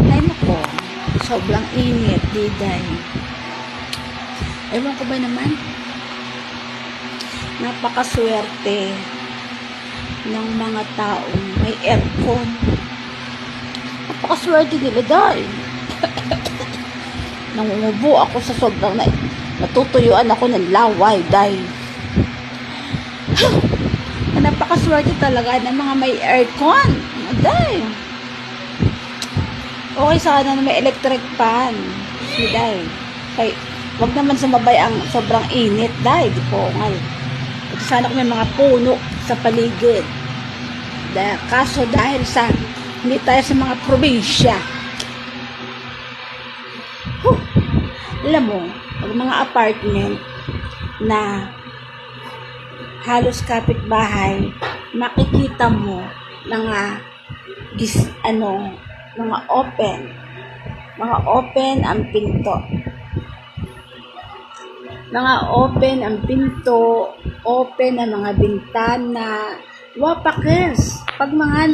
Ay nako, sobrang init, diday. Ewan ko ba naman, napakaswerte ng mga taong may aircon. Napakaswerte nila, day. Nangungubo ako sa sobrang natutuyuan ako ng laway, day. Napakaswerte talaga ng mga may aircon, day. Okay sana na may electric fan, day. Kay, wag naman sumabay ang sobrang init, day. Di po, ngal. Ito sana kung may mga puno sa paligid. Kaso dahil sa hindi tayo sa mga probinsya. Alam mo, pag mga apartment na halos kapitbahay, makikita mo mga mga open ang pinto. Mga open ang pinto, open ang mga bintana. Wapakers, pag mga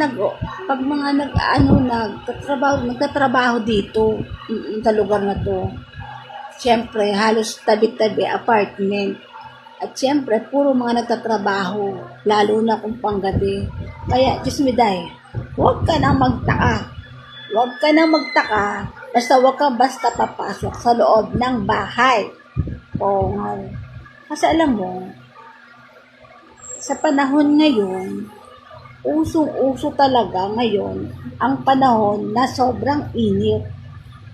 nagtatrabaho dito sa lugar na to. Siyempre, halos tabi-tabi apartment. At siyempre, puro mga nagtatrabaho, lalo na kung panggabi. Kaya, Diyos me day, huwag ka na magtaka. Huwag ka na magtaka, basta papasok sa loob ng bahay. Oo nga. Kasi alam mo, sa panahon ngayon, usong-uso talaga ngayon ang panahon na sobrang init.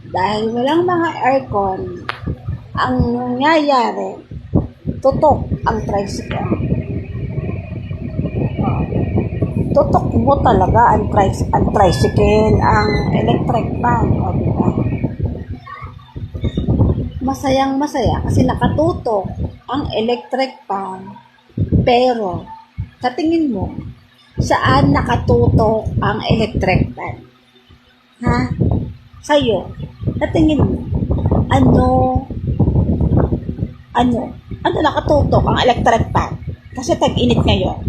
Dahil walang mga aircon, ang nangyayari, tutok ang tricycle. Tutok mo talaga ang tricycle, ang electric fan. O, diba? Masayang-masaya kasi nakatutok ang electric fan. Pero, sa tingin mo, saan nakatutok ang electric fan? Ha? Sa'yo, sa tingin mo, ano nakatutok ang electric fan? Kasi tag-init ngayon.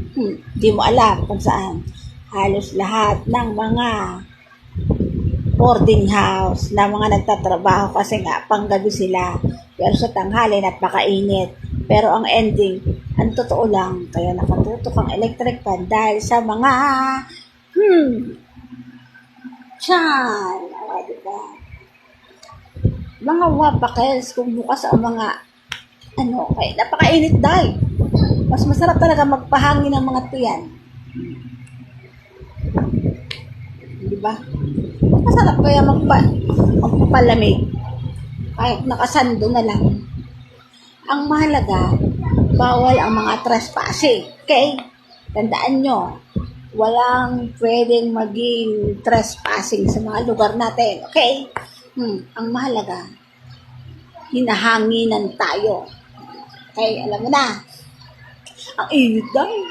Di mo alam kung saan. Halos lahat ng mga boarding house na mga nagtatrabaho kasi nga panggabi sila. Pero sa tanghali, napakainit. Pero ang ending, ang totoo lang, kaya nakatutok ang electric fan dahil sa mga diba? Mga wapakels, kung bukas ang mga kaya napakainit dahil. Mas masarap talaga magpahangin ng mga tiyan. Diba? Masarap kaya magpapalamig. Kahit nakasando na lang. Ang mahalaga, bawal ang mga trespassing. Okay? Tandaan nyo, walang pwedeng maging trespassing sa mga lugar natin. Okay? Ang mahalaga, hinahanginan tayo. Okay, alam mo na. Ang init dahil.